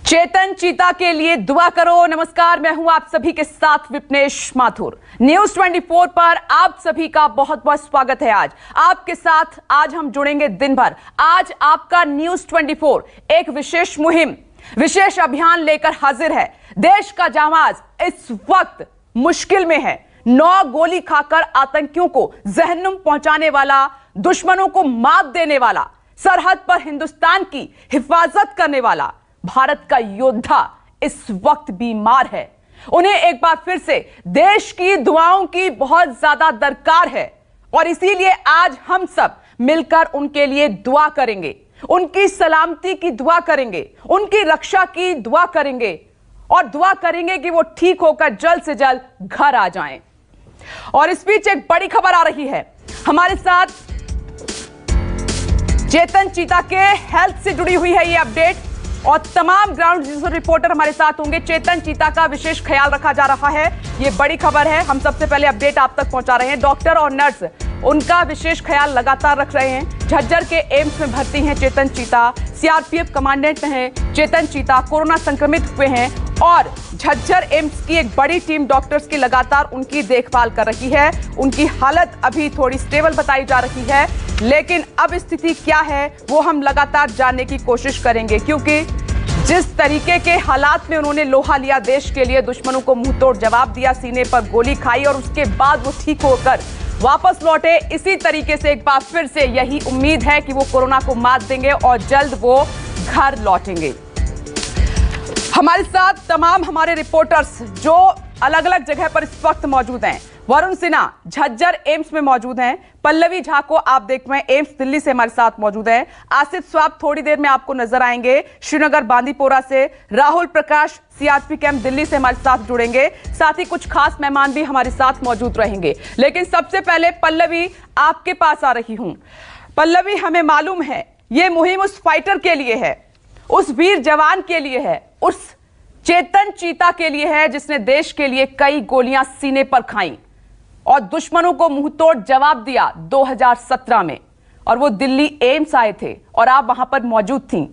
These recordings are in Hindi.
चेतन चीता के लिए दुआ करो। नमस्कार, मैं हूं आप सभी के साथ विपनेश माथुर। न्यूज 24 पर आप सभी का बहुत बहुत स्वागत है। आज आपके साथ आज हम जुड़ेंगे दिन भर। आज आपका न्यूज 24 एक विशेष मुहिम, विशेष अभियान लेकर हाजिर है। देश का जामाज इस वक्त मुश्किल में है। 9 गोली खाकर आतंकियों को जहन्नुम पहुंचाने वाला, दुश्मनों को मात देने वाला, सरहद पर हिंदुस्तान की हिफाजत करने वाला भारत का योद्धा इस वक्त बीमार है। उन्हें एक बार फिर से देश की दुआओं की बहुत ज्यादा दरकार है और इसीलिए आज हम सब मिलकर उनके लिए दुआ करेंगे, उनकी सलामती की दुआ करेंगे, उनकी रक्षा की दुआ करेंगे और दुआ करेंगे कि वो ठीक होकर जल्द से जल्द घर आ जाएं। और इस बीच एक बड़ी खबर आ रही है। हमारे साथ चेतन चीता के हेल्थ से जुड़ी हुई है ये अपडेट और तमाम ग्राउंड जीरो रिपोर्टर हमारे साथ होंगे। चेतन चीता का विशेष ख्याल रखा जा रहा है, ये बड़ी खबर है। हम सबसे पहले अपडेट आप तक पहुंचा रहे हैं। डॉक्टर और नर्स उनका विशेष ख्याल लगातार रख रहे हैं। झज्जर के एम्स में भर्ती हैं चेतन चीता। सीआरपीएफ कमांडेंट हैं चेतन चीता, कोरोना संक्रमित हुए हैं और झज्जर एम्स की एक बड़ी टीम डॉक्टर्स की लगातार उनकी देखभाल कर रही है। उनकी हालत अभी थोड़ी स्टेबल बताई जा रही है, लेकिन अब स्थिति क्या है वो हम लगातार जानने की कोशिश करेंगे, क्योंकि जिस तरीके के हालात में उन्होंने लोहा लिया देश के लिए, दुश्मनों को मुंहतोड़ जवाब दिया, सीने पर गोली खाई और उसके बाद वो ठीक होकर वापस लौटे। इसी तरीके से एक बार फिर से यही उम्मीद है कि वो कोरोना को मात देंगे और जल्द वो घर लौटेंगे। हमारे साथ तमाम हमारे रिपोर्टर्स जो अलग अलग जगह पर इस वक्त मौजूद हैं। वरुण सिन्हा झज्जर एम्स में मौजूद हैं। पल्लवी झा को आप देख रहे हैं एम्स दिल्ली से हमारे साथ मौजूद हैं। आसिफ स्वाब थोड़ी देर में आपको नजर आएंगे श्रीनगर बांदीपोरा से। राहुल प्रकाश सीआरपी कैंप दिल्ली से हमारे साथ जुड़ेंगे। साथ ही कुछ खास मेहमान भी हमारे साथ मौजूद रहेंगे। लेकिन सबसे पहले पल्लवी आपके पास आ रही हूं। पल्लवी, हमें मालूम है ये मुहिम उस फाइटर के लिए है, उस वीर जवान के लिए है, उस चेतन चीता के लिए है जिसने देश के लिए कई गोलियां सीने पर खाई और दुश्मनों को मुंहतोड़ जवाब दिया 2017 में। और वो दिल्ली एम्स आए थे और आप वहां पर मौजूद थीं।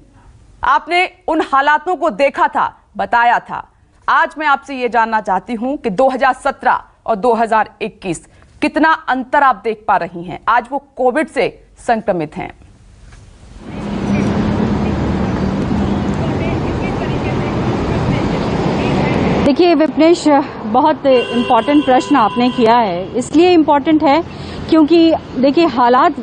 आपने उन हालातों को देखा था, बताया था। आज मैं आपसे ये जानना चाहती हूं कि 2017 और 2021 कितना अंतर आप देख पा रही हैं। आज वो कोविड से संक्रमित हैं। देखिए विपनेश, बहुत इम्पॉर्टेंट प्रश्न आपने किया है। इसलिए इम्पॉर्टेंट है क्योंकि देखिए हालात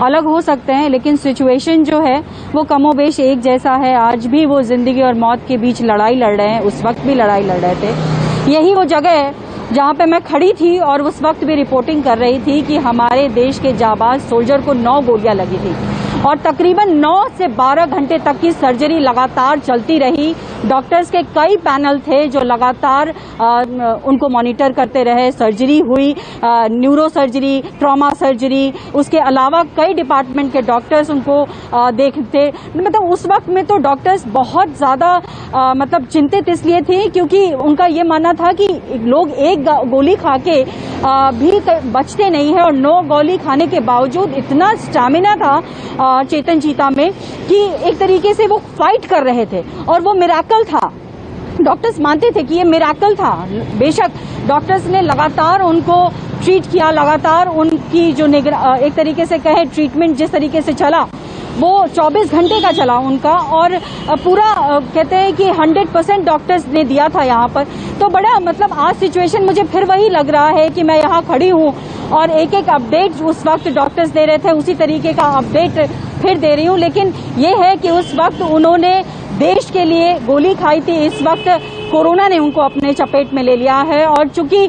अलग हो सकते हैं लेकिन सिचुएशन जो है वो कमोबेश एक जैसा है। आज भी वो जिंदगी और मौत के बीच लड़ाई लड़ रहे हैं, उस वक्त भी लड़ाई लड़ रहे थे। यही वो जगह है जहाँ पे मैं खड़ी थी और उस वक्त भी रिपोर्टिंग कर रही थी कि हमारे देश के जाबाज सोल्जर को 9 गोलियां लगी थी और तकरीबन 9 से 12 घंटे तक की सर्जरी लगातार चलती रही। डॉक्टर्स के कई पैनल थे जो लगातार उनको मॉनिटर करते रहे। सर्जरी हुई, न्यूरो सर्जरी, ट्रॉमा सर्जरी, उसके अलावा कई डिपार्टमेंट के डॉक्टर्स उनको देखते। मतलब उस वक्त में तो डॉक्टर्स बहुत ज़्यादा मतलब चिंतित इसलिए थे क्योंकि उनका ये मानना था कि लोग एक गोली खा के भी बचते नहीं है और 9 गोली खाने के बावजूद इतना स्टैमिना था चेतन चीता में कि एक तरीके से वो फाइट कर रहे थे और वो मिरेकल था। डॉक्टर्स मानते थे कि ये मिरेकल था। बेशक डॉक्टर्स ने लगातार उनको ट्रीट किया, लगातार उनकी जो एक तरीके से कहे ट्रीटमेंट जिस तरीके से चला वो 24 घंटे का चला उनका और पूरा कहते हैं कि 100% डॉक्टर्स ने दिया था यहाँ पर। तो बड़ा मतलब आज सिचुएशन मुझे फिर वही लग रहा है कि मैं यहाँ खड़ी हूँ और एक एक अपडेट उस वक्त डॉक्टर्स दे रहे थे उसी तरीके का अपडेट फिर दे रही हूँ। लेकिन ये है कि उस वक्त उन्होंने देश के लिए गोली खाई थी, इस वक्त कोरोना ने उनको अपने चपेट में ले लिया है। और चूंकि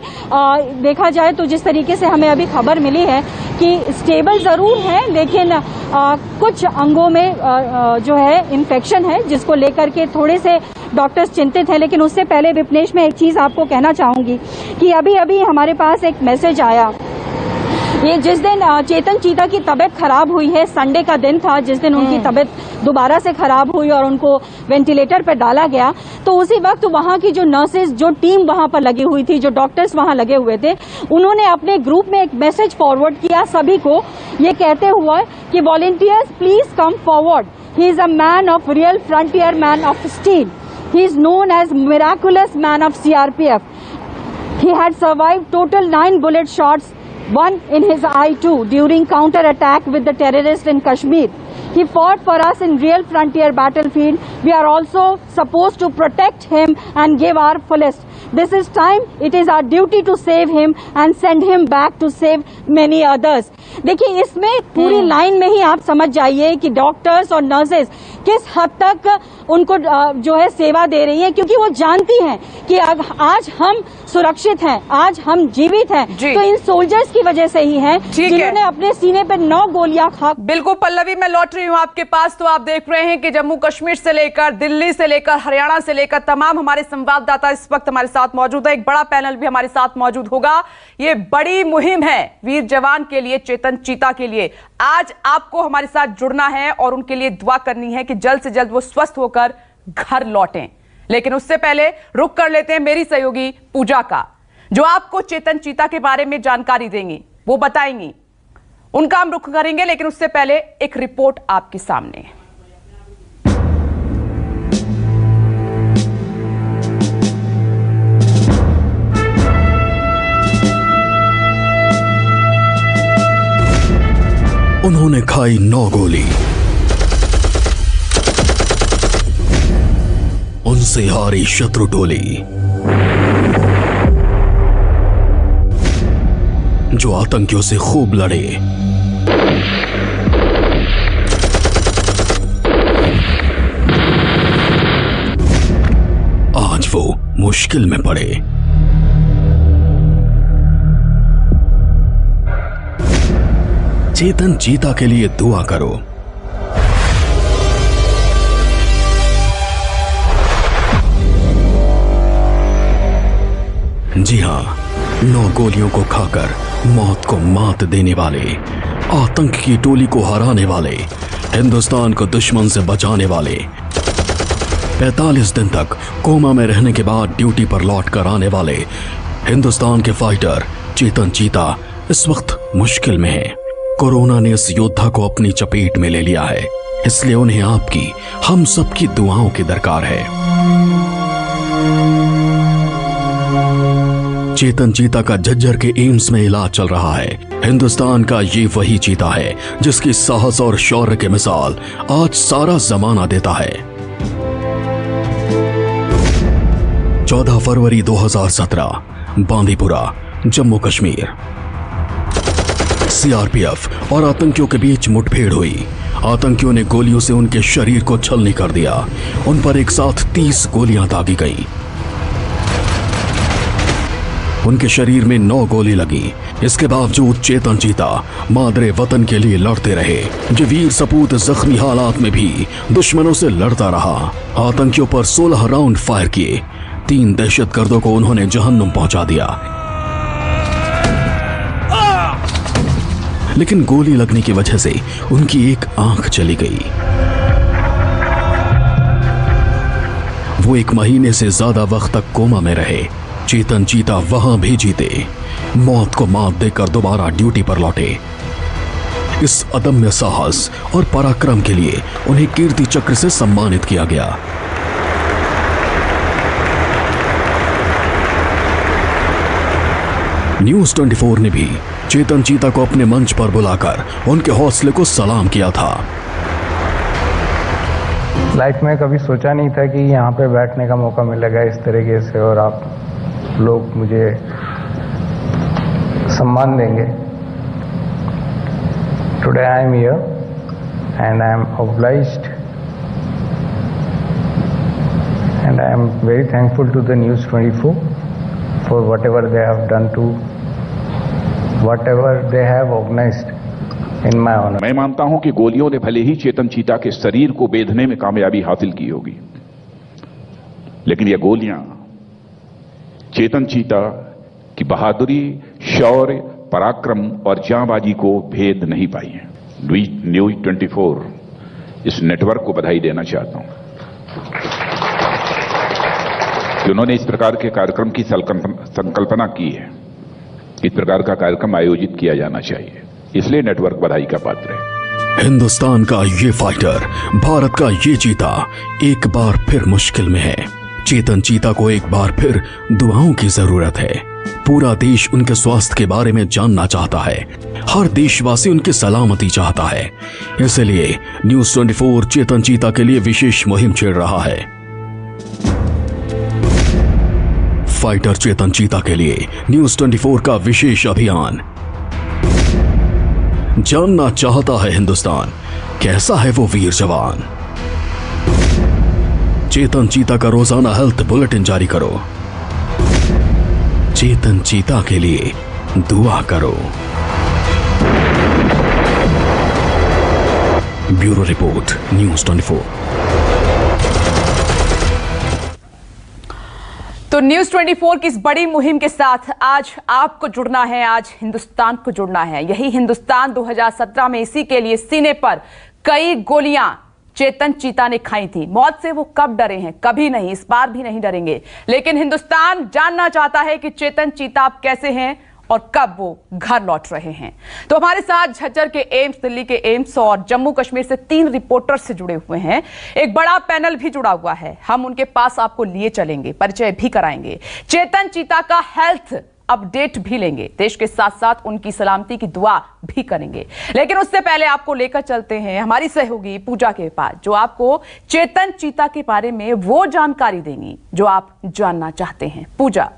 देखा जाए तो जिस तरीके से हमें अभी खबर मिली है कि स्टेबल जरूर है लेकिन कुछ अंगों में जो है इन्फेक्शन है जिसको लेकर के थोड़े से डॉक्टर्स चिंतित हैं। लेकिन उससे पहले विपनेश में एक चीज आपको कहना चाहूंगी कि अभी अभी हमारे पास एक मैसेज आया। ये जिस दिन चेतन चीता की तबीयत खराब हुई है, संडे का दिन था जिस दिन उनकी तबीयत दोबारा से खराब हुई और उनको वेंटिलेटर पर डाला गया, तो उसी वक्त वहां की जो नर्सेज, जो टीम वहां पर लगी हुई थी, जो डॉक्टर्स वहां लगे हुए थे, उन्होंने अपने ग्रुप में एक मैसेज फॉरवर्ड किया सभी को, ये कहते हुए कि volunteers please come forward. he is a man of real frontier man of steel. He is known as miraculous man of CRPF. He had survived total 9 bullet shots, one in his eye too, during counter attack with the terrorists in Kashmir. He fought for us in real frontier battlefield. We are also supposed to protect him and give our fullest. This is time. It is our duty to save him and send him back to save many others. देखिए, इसमें पूरी लाइन में ही आप समझ जाइए कि डॉक्टर्स और नर्सेज किस हद तक उनको जो है सेवा दे रही हैं, क्योंकि वो जानती हैं कि आज हम सुरक्षित हैं, आज हम जीवित हैं, तो इन सोल्जर्स की वजह से ही हैं जिन्होंने अपने सीने पे 9 गोलियां खा। बिल्कुल पल्लवी, मैं लौट रही हूं आपके पास। तो आप देख रहे हैं कि जम्मू कश्मीर से लेकर दिल्ली से लेकर हरियाणा से लेकर तमाम हमारे संवाददाता इस वक्त हमारे साथ मौजूद है। एक बड़ा पैनल भी हमारे साथ मौजूद होगा। ये बड़ी मुहिम है वीर जवान के लिए, चेतन चीता के लिए। आज आपको हमारे साथ जुड़ना है और उनके लिए दुआ करनी है कि जल्द से जल्द वो स्वस्थ होकर घर लौटें। लेकिन उससे पहले रुक कर लेते हैं मेरी सहयोगी पूजा का, जो आपको चेतन चीता के बारे में जानकारी देंगी, वो बताएंगी। उनका हम रुख करेंगे, लेकिन उससे पहले एक रिपोर्ट आपके सामने। उन्होंने खाई 9 गोली, उनसे हारी शत्रु टोली, जो आतंकियों से खूब लड़े। आज वो मुश्किल में पड़े। चेतन चीता के लिए दुआ करो। जी हां, 9 गोलियों को खाकर मौत को मात देने वाले, आतंक की टोली को हराने वाले, हिंदुस्तान को दुश्मन से बचाने वाले, 45 दिन तक कोमा में रहने के बाद ड्यूटी पर लौट कर आने वाले हिंदुस्तान के फाइटर चेतन चीता इस वक्त मुश्किल में है। कोरोना ने इस योद्धा को अपनी चपेट में ले लिया है, इसलिए उन्हें आपकी, हम सबकी दुआओं की दरकार है। चेतन चीता का झज्जर के एम्स में इलाज चल रहा है। हिंदुस्तान का ये वही चीता है जिसकी साहस और शौर्य की मिसाल आज सारा जमाना देता है। 14 फरवरी 2017, बांदीपुरा, जम्मू कश्मीर। सीआरपीएफ और आतंकियों के बीच मुठभेड़ हुई। आतंकियों ने गोलियों से उनके शरीर को छलनी कर दिया। उन पर एक साथ 30 गोलियां दागी गईं। उनके शरीर में 9 गोली लगी। इसके बावजूद चेतन चीता मादरे वतन के लिए लड़ते रहे। ये वीर सपूत जख्मी हालात में भी दुश्मनों से लड़ता रहा। आतंकियों पर 16 राउंड फायर किए। 3 दहशतगर्दों को उन्होंने जहन्नुम पहुंचा दिया। लेकिन गोली लगने की वजह से उनकी एक आंख चली गई। वो 1 महीने से ज्यादा वक्त तक कोमा में रहे। चेतन चीता वहां भी जीते, मौत को मात देकर दोबारा ड्यूटी पर लौटे। इस अदम्य साहस और पराक्रम के लिए उन्हें कीर्ति चक्र से सम्मानित किया गया। न्यूज 24 ने भी चेतन चीता को अपने मंच पर बुलाकर उनके हौसले को सलाम किया था। लाइफ में कभी सोचा नहीं था कि यहाँ पे बैठने का मौका मिलेगा इस तरीके से, और आप लोग मुझे सम्मान देंगे। Today I am here and I am obliged and I am very thankful to the news 24 for whatever they have done to whatever they have organized in my honor. मैं मानता हूं कि गोलियों ने भले ही चेतन चीता के शरीर को बेधने में कामयाबी हासिल की होगी, लेकिन ये गोलियां चेतन चीता की बहादुरी, शौर्य, पराक्रम और जांबाजी को भेद नहीं पाई हैं। न्यूज 24 इस नेटवर्क को बधाई देना चाहता हूं कि उन्होंने इस प्रकार के कार्यक्रम की संकल्पना की है। इस प्रकार का कार्यक्रम आयोजित किया जाना चाहिए, इसलिए नेटवर्क बधाई का पात्र है। हिंदुस्तान का ये फाइटर, भारत का ये चीता एक बार फिर मुश्किल में है। चेतन चीता को एक बार फिर दुआओं की जरूरत है। पूरा देश उनके स्वास्थ्य के बारे में जानना चाहता है। हर देशवासी उनकी सलामती चाहता है। इसलिए न्यूज 24 चेतन चीता के लिए विशेष मुहिम छेड़ रहा है। फाइटर चेतन चीता के लिए न्यूज 24 का विशेष अभियान। जानना चाहता है हिंदुस्तान, कैसा है वो वीर जवान। चेतन चीता का रोजाना हेल्थ बुलेटिन जारी करो। चेतन चीता के लिए दुआ करो। Bureau report, news 24। तो न्यूज 24 की इस बड़ी मुहिम के साथ आज आपको जुड़ना है, आज हिंदुस्तान को जुड़ना है। यही हिंदुस्तान 2017 में इसी के लिए सीने पर कई गोलियां चेतन चीता ने खाई थी। मौत से वो कब डरे हैं? कभी नहीं, इस बार भी नहीं डरेंगे। लेकिन हिंदुस्तान जानना चाहता है कि चेतन चीता आप कैसे हैं और कब वो घर लौट रहे हैं। तो हमारे साथ झज्जर के एम्स, दिल्ली के एम्स और जम्मू कश्मीर से 3 रिपोर्टर से जुड़े हुए हैं। एक बड़ा पैनल भी जुड़ा हुआ है। हम उनके पास आपको लिए चलेंगे, परिचय भी कराएंगे, चेतन चीता का हेल्थ अपडेट भी लेंगे, देश के साथ साथ उनकी सलामती की दुआ भी करेंगे। लेकिन उससे पहले आपको लेकर चलते हैं हमारी सहयोगी पूजा के पास, जो आपको चेतन चीता के बारे में वो जानकारी देंगी जो आप जानना चाहते हैं। पूजा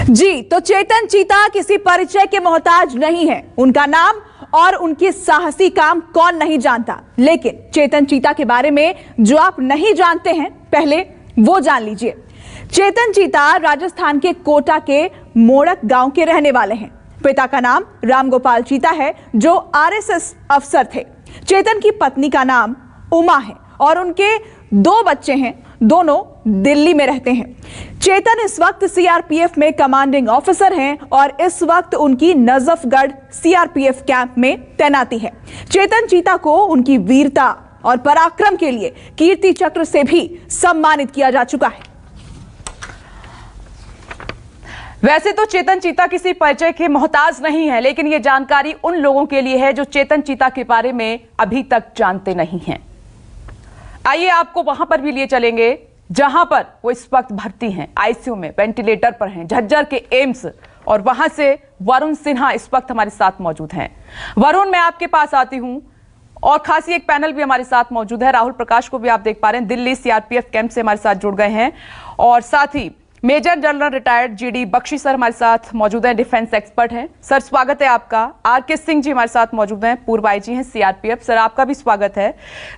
जी, तो चेतन चीता किसी परिचय के मोहताज नहीं है। उनका नाम और उनकी साहसी काम कौन नहीं जानता, लेकिन चेतन चीता के बारे में जो आप नहीं जानते हैं, पहले वो जान लीजिए। चेतन चीता राजस्थान के कोटा के मोड़क गांव के रहने वाले हैं। पिता का नाम रामगोपाल चीता है, जो आरएसएस अफसर थे। चेतन की पत्नी का नाम उमा है और उनके 2 बच्चे हैं, दोनों दिल्ली में रहते हैं। चेतन इस वक्त सीआरपीएफ में कमांडिंग ऑफिसर हैं और इस वक्त उनकी नजफगढ़ सीआरपीएफ कैंप में तैनाती है। चेतन चीता को उनकी वीरता और पराक्रम के लिए कीर्ति चक्र से भी सम्मानित किया जा चुका है। वैसे तो चेतन चीता किसी परिचय के मोहताज नहीं है, लेकिन यह जानकारी उन लोगों के लिए है जो चेतन चीता के बारे में अभी तक जानते नहीं हैं। आइए आपको वहां पर भी लिए चलेंगे जहां पर वो इस वक्त भर्ती हैं, आईसीयू में वेंटिलेटर पर हैं, झज्जर के एम्स। और वहां से वरुण सिन्हा इस वक्त हमारे साथ मौजूद हैं। वरुण, मैं आपके पास आती हूं और खासी एक पैनल भी हमारे साथ मौजूद है। राहुल प्रकाश को भी आप देख पा रहे हैं, दिल्ली सीआरपीएफ कैंप से हमारे साथ जुड़ गए हैं। और साथ ही major general retired GD Bakshi sir हमारे साथ मौजूद हैं, डिफेंस एक्सपर्ट हैं। सर स्वागत है आपका। आरके सिंह जी हमारे साथ मौजूद हैं, पूर्व आईजी हैं सीआरपीएफ। सर आपका भी स्वागत है।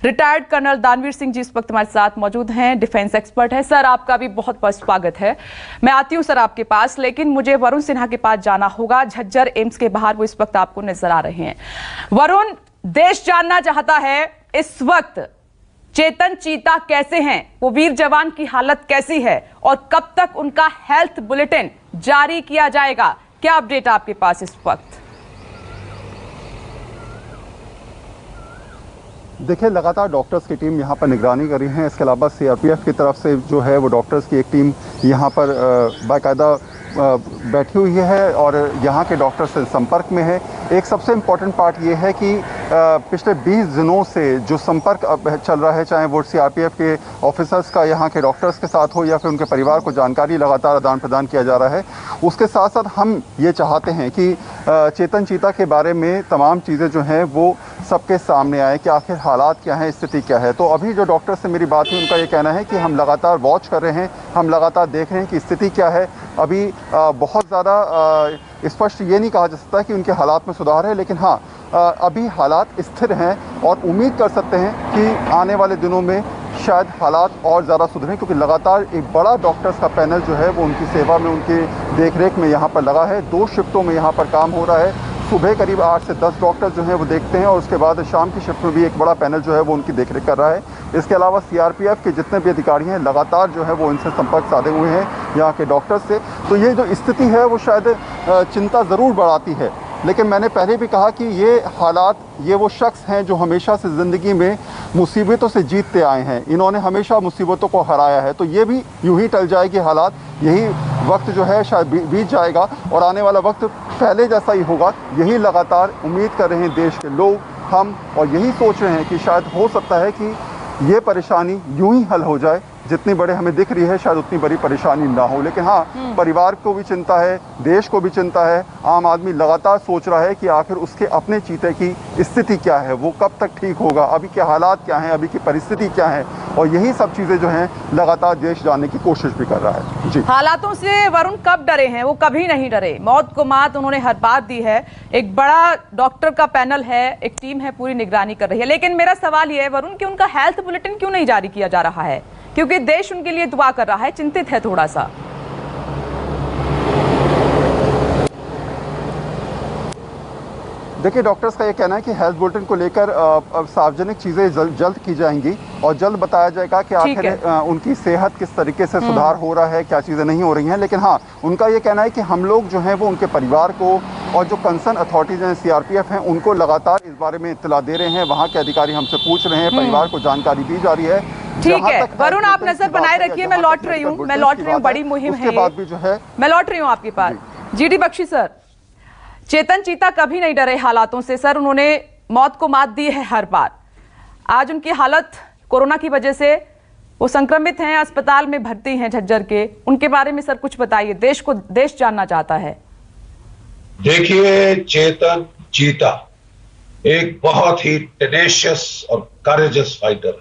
रिटायर्ड कर्नल दानवीर सिंह जी इस वक्त हमारे साथ मौजूद हैं, डिफेंस एक्सपर्ट हैं। सर आपका भी बहुत बहुत स्वागत है। मैं आती हूँ सर आपके पास, लेकिन मुझे वरुण सिन्हा के पास जाना होगा। झज्जर एम्स के बाहर वो इस वक्त आपको नजर आ रहे हैं। वरुण, देश जानना चाहता है इस वक्त चेतन चीता कैसे हैं, वो वीर जवान की हालत कैसी है और कब तक उनका हेल्थ बुलेटिन जारी किया जाएगा? क्या अपडेट आपके पास इस वक्त? देखिए, लगातार डॉक्टर्स की टीम यहाँ पर निगरानी कर रही है। इसके अलावा सीआरपीएफ की तरफ से जो है वो डॉक्टर्स की एक टीम यहाँ पर बाकायदा बैठी हुई है और यहाँ के डॉक्टर से संपर्क में है। एक सबसे इम्पॉर्टेंट पार्ट ये है कि पिछले 20 दिनों से जो संपर्क चल रहा है, चाहे वो सीआरपीएफ के ऑफिसर्स का यहाँ के डॉक्टर्स के साथ हो या फिर उनके परिवार को जानकारी लगातार आदान प्रदान किया जा रहा है। उसके साथ साथ हम ये चाहते हैं कि चेतन चीता के बारे में तमाम चीज़ें जो हैं वो सबके सामने आए कि आखिर हालात क्या हैं, स्थिति क्या है। तो अभी जो डॉक्टर से मेरी बात हुई, उनका ये कहना है कि हम लगातार वॉच कर रहे हैं, हम लगातार देख रहे हैं कि स्थिति क्या है। अभी बहुत ज़्यादा स्पष्ट ये नहीं कहा जा सकता कि उनके हालात में सुधार है, लेकिन हाँ अभी हालात स्थिर हैं और उम्मीद कर सकते हैं कि आने वाले दिनों में शायद हालात और ज़्यादा सुधरें, क्योंकि लगातार एक बड़ा डॉक्टर्स का पैनल जो है वो उनकी सेवा में, उनकी देखरेख में यहाँ पर लगा है। 2 शिफ्टों में यहाँ पर काम हो रहा है। सुबह करीब 8 से 10 डॉक्टर जो हैं वो देखते हैं और उसके बाद शाम की शिफ्ट में भी एक बड़ा पैनल जो है वो उनकी देखरेख कर रहा है। इसके अलावा सीआरपीएफ के जितने भी अधिकारी हैं लगातार जो है वो इनसे संपर्क साधे हुए हैं यहाँ के डॉक्टर्स से। तो ये जो स्थिति है वो शायद चिंता ज़रूर बढ़ाती है, लेकिन मैंने पहले भी कहा कि ये हालात, ये वो शख्स हैं जो हमेशा से ज़िंदगी में मुसीबतों से जीतते आए हैं। इन्होंने हमेशा मुसीबतों को हराया है, तो ये भी यूं ही टल जाएगी हालात, यही वक्त जो है शायद बीत जाएगा और आने वाला वक्त पहले जैसा ही होगा। यही लगातार उम्मीद कर रहे हैं देश के लोग, हम, और यही सोच रहे हैं कि शायद हो सकता है कि ये परेशानी यूं ही हल हो जाए। जितनी बड़े हमें दिख रही है शायद उतनी बड़ी परेशानी ना हो, लेकिन हाँ, परिवार को भी चिंता है, देश को भी चिंता है। आम आदमी लगातार सोच रहा है कि आखिर उसके अपने चीते की स्थिति क्या है, वो कब तक ठीक होगा, अभी के हालात क्या हैं, अभी की परिस्थिति क्या है, और यही सब चीज़ें जो हैं लगातार देश जानने की कोशिश भी कर रहा है। जी, हालातों से वरुण कब डरे हैं? वो कभी नहीं डरे। मौत को मात उन्होंने हर बात दी है। एक बड़ा डॉक्टर का पैनल है, एक टीम है, पूरी निगरानी कर रही है। लेकिन मेरा सवाल यह है वरुण कि उनका हेल्थ बुलेटिन क्यों नहीं जारी किया जा रहा है? क्योंकि देश उनके लिए दुआ कर रहा है, चिंतित है थोड़ा सा। देखिए, डॉक्टर्स का ये कहना है कि हेल्थ बुलेटिन को लेकर सार्वजनिक चीज़ें जल्द की जाएंगी और जल्द बताया जाएगा कि आखिर उनकी सेहत किस तरीके से सुधार हो रहा है, क्या चीज़ें नहीं हो रही हैं। लेकिन हाँ, उनका ये कहना है कि हम लोग जो हैं वो उनके परिवार को और जो कंसर्न अथॉरिटीज़ हैं, CRPF हैं, उनको लगातार इस बारे में इत्तला दे रहे हैं। वहाँ के अधिकारी हमसे पूछ रहे हैं, परिवार को जानकारी दी जा रही है। ठीक है वरुण, आप नजर बनाए रखिए। मैं लौट रही हूँ, बड़ी मुहिम है, बाद भी जो है मैं लौट रही हूँ आपके पास। GD बख्शी सर, चेतन चीता कभी नहीं डरे हालातों से सर, उन्होंने मौत को मात दी है हर बार। आज उनकी हालत कोरोना की वजह से, वो संक्रमित हैं, अस्पताल में भर्ती हैं झज्जर के, उनके बारे में सर कुछ बताइए, देश जानना चाहता है। देखिए, चेतन चीता एक बहुत ही टेनेशियस और करेजस फाइटर,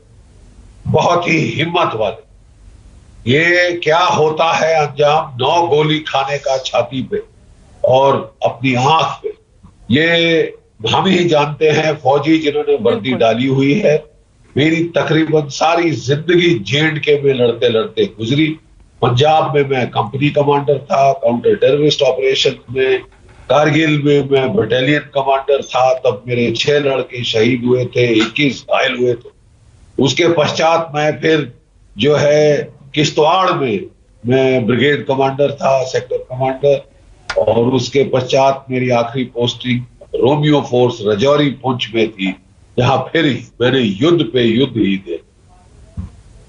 बहुत ही हिम्मत वाले। ये क्या होता है अंजाम 9 गोली खाने का छाती पे और अपनी आंख पे, ये हम ही जानते हैं। फौजी जिन्होंने वर्दी डाली हुई है, मेरी तकरीबन सारी जिंदगी J&K में लड़ते लड़ते गुजरी। पंजाब में मैं कंपनी कमांडर था, काउंटर टेररिस्ट ऑपरेशन में, कारगिल में मैं बटालियन कमांडर था। तब मेरे 6 लड़के शहीद हुए थे, 21 घायल हुए थे। उसके पश्चात मैं फिर जो है किश्तवाड़ में मैं ब्रिगेड कमांडर था, सेक्टर कमांडर, और उसके पश्चात मेरी आखिरी posting Romeo force Rajouri Poonch में थी, जहां फिर मैंने युद्ध पे युद्ध ही दे।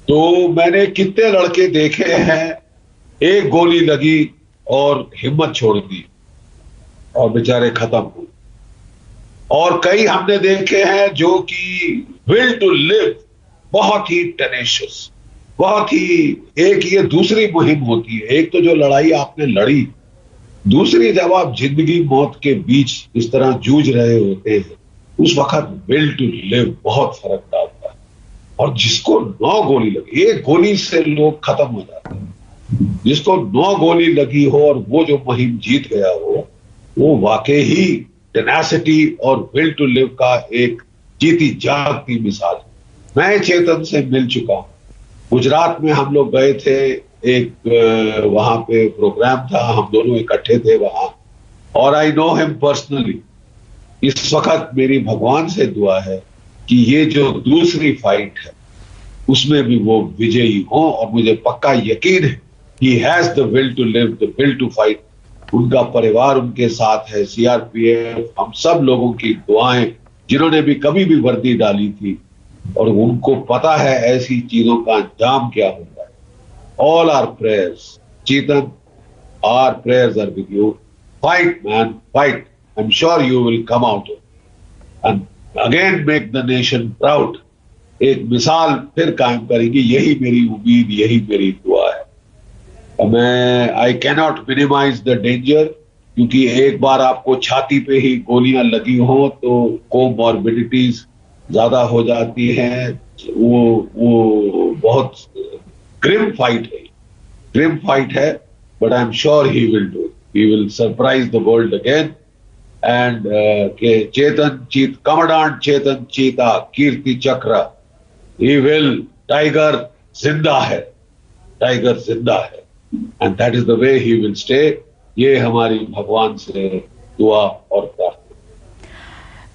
तो मैंने कितने लड़के देखे हैं, एक गोली लगी और हिम्मत छोड़ दी और बेचारे खत्म हुए। और कई हमने देखे हैं जो कि विल टू लिव, बहुत ही टेनेशियस, बहुत ही, एक ये दूसरी मुहिम होती है। एक तो जो लड़ाई आपने लड़ी, दूसरी जब आप जिंदगी मौत के बीच इस तरह जूझ रहे होते हैं, उस वक्त विल टू लिव बहुत फर्क डालता है। और जिसको 9 गोली लगी, एक गोली से लोग खत्म हो जाते हैं, जिसको 9 गोली लगी हो और वो जो मुहिम जीत गया हो, वो वाकई ही टेनासिटी और विल टू लिव का एक जीती जागती मिसाल है। मैं चेतन से मिल चुका हूं। गुजरात में हम लोग गए थे, एक वहां पे प्रोग्राम था, हम दोनों इकट्ठे थे वहां, और आई नो हिम पर्सनली। इस वक्त मेरी भगवान से दुआ है कि ये जो दूसरी फाइट है उसमें भी वो विजयी हो, और मुझे पक्का यकीन है he has the will to live, the will to fight. उनका परिवार उनके साथ है, CRPF, हम सब लोगों की दुआएं, जिन्होंने भी कभी भी वर्दी डाली थी, और उनको पता है ऐसी चीजों का अंजाम क्या होता है। All our prayers, Chetan, our prayers are with you. Fight man, fight. I am sure you will come out and again make the nation proud. एक मिसाल फिर कायम करेंगे, यही मेरी उम्मीद, यही मेरी दुआ है। I cannot minimise the danger, क्योंकि एक बार आपको छाती पे ही गोलियां लगी हो तो कोमॉर्बिडिटीज ज्यादा हो जाती हैं। वो बहुत ग्रिम फाइट है, ग्रिम फाइट है, but I am sure he will do, he will surprise the world again. And Chetan Cheetah, commandant चेतन चीता कीर्ति चक्र, ही विल, टाइगर जिंदा है, टाइगर जिंदा है, and that is the way he will stay. ये हमारी भगवान से दुआ और प्रार्थना।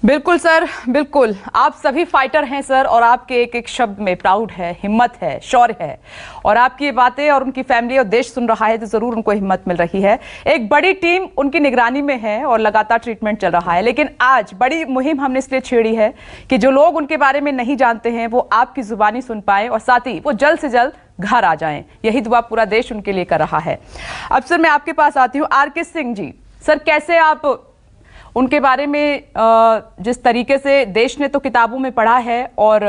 बिल्कुल सर, बिल्कुल, आप सभी फाइटर हैं सर, और आपके एक एक शब्द में प्राउड है, हिम्मत है, शौर्य है, और आपकी ये बातें और उनकी फैमिली और देश सुन रहा है तो जरूर उनको हिम्मत मिल रही है। एक बड़ी टीम उनकी निगरानी में है और लगातार ट्रीटमेंट चल रहा है। लेकिन आज बड़ी मुहिम हमने इसलिए छेड़ी है कि जो लोग उनके बारे में नहीं जानते हैं वो आपकी जुबानी सुन पाए, और साथ ही वो जल्द से जल्द घर आ जाएं। यही दुआ पूरा देश उनके लिए कर रहा है। अब सर मैं आपके पास आती हूँ, आर के सिंह जी। सर कैसे आप उनके बारे में, जिस तरीके से देश ने तो किताबों में पढ़ा है और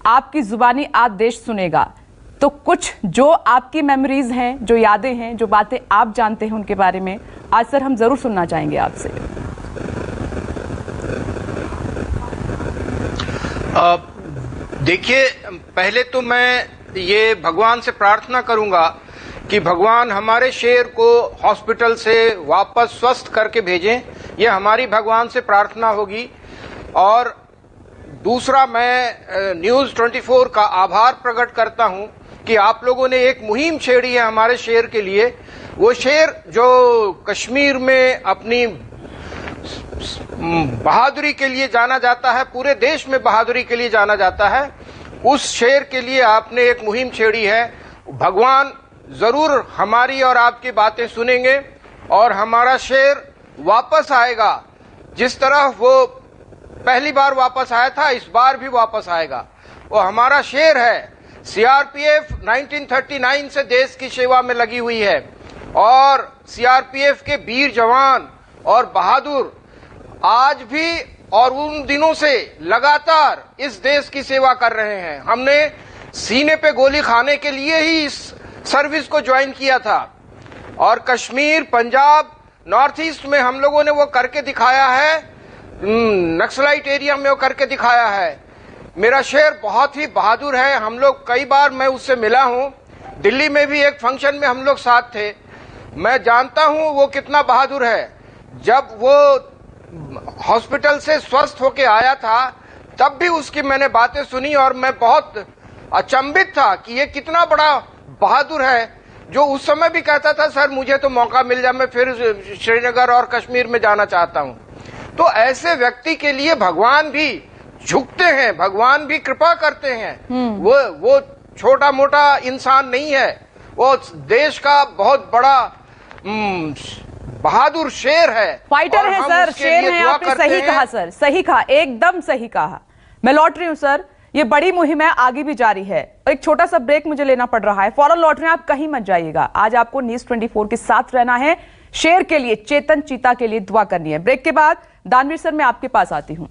आपकी जुबानी आज देश सुनेगा, तो कुछ जो आपकी मेमोरीज हैं, जो यादें हैं, जो बातें आप जानते हैं उनके बारे में, आज सर हम जरूर सुनना चाहेंगे आपसे। देखिए, पहले तो मैं ये भगवान से प्रार्थना करूंगा कि भगवान हमारे शेर को हॉस्पिटल से वापस स्वस्थ करके भेजें। ये हमारी भगवान से प्रार्थना होगी। और दूसरा, मैं न्यूज 24 का आभार प्रकट करता हूं कि आप लोगों ने एक मुहिम छेड़ी है हमारे शेर के लिए। वो शेर जो कश्मीर में अपनी बहादुरी के लिए जाना जाता है, पूरे देश में बहादुरी के लिए जाना जाता है, उस शेर के लिए आपने एक मुहिम छेड़ी है। भगवान जरूर हमारी और आपकी बातें सुनेंगे और हमारा शेर वापस आएगा। जिस तरह वो पहली बार वापस आया था, इस बार भी वापस आएगा। वो हमारा शेर है। सीआरपीएफ 1939 से देश की सेवा में लगी हुई है और सीआरपीएफ के वीर जवान और बहादुर आज भी और उन दिनों से लगातार इस देश की सेवा कर रहे हैं। हमने सीने पे गोली खाने के लिए ही इस सर्विस को ज्वाइन किया था और कश्मीर, पंजाब, नॉर्थ ईस्ट में हम लोगों ने वो करके दिखाया है। नक्सलाइट एरिया में वो करके दिखाया है। मेरा शेर बहुत ही बहादुर है। हम लोग कई बार मैं उससे मिला हूं। दिल्ली में भी एक फंक्शन में हम लोग साथ थे। मैं जानता हूं वो कितना बहादुर है। जब वो हॉस्पिटल से स्वस्थ होके आया था तब भी उसकी मैंने बातें सुनी और मैं बहुत अचंभित था कि ये कितना बड़ा बहादुर है, जो उस समय भी कहता था सर मुझे तो मौका मिल जाए, मैं फिर श्रीनगर और कश्मीर में जाना चाहता हूं। तो ऐसे व्यक्ति के लिए भगवान भी झुकते हैं, भगवान भी कृपा करते हैं। वो छोटा मोटा इंसान नहीं है, वो देश का बहुत बड़ा बहादुर शेर है, फाइटर है सर, शेर है। आपने सही कहा सर, सही कहा, एकदम सही कहा। मैं लौट रही हूं सर, ये बड़ी मुहिम है, आगे भी जारी है। एक छोटा सा ब्रेक मुझे लेना पड़ रहा है, फौरन लौट रहे हैं, आप कहीं मत जाइएगा। आज आपको न्यूज 24 के साथ रहना है। शेर के लिए, चेतन चीता के लिए दुआ करनी है। ब्रेक के बाद दानवीर सर मैं आपके पास आती हूं।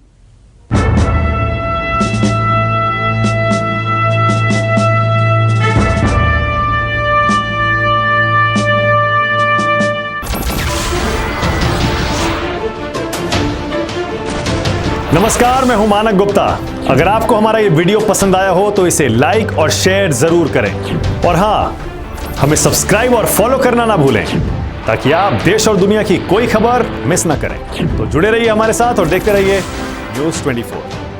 नमस्कार, मैं हूं मानक गुप्ता। अगर आपको हमारा ये वीडियो पसंद आया हो तो इसे लाइक और शेयर जरूर करें और हां, हमें सब्सक्राइब और फॉलो करना ना भूलें ताकि आप देश और दुनिया की कोई खबर मिस ना करें। तो जुड़े रहिए हमारे साथ और देखते रहिए न्यूज 24।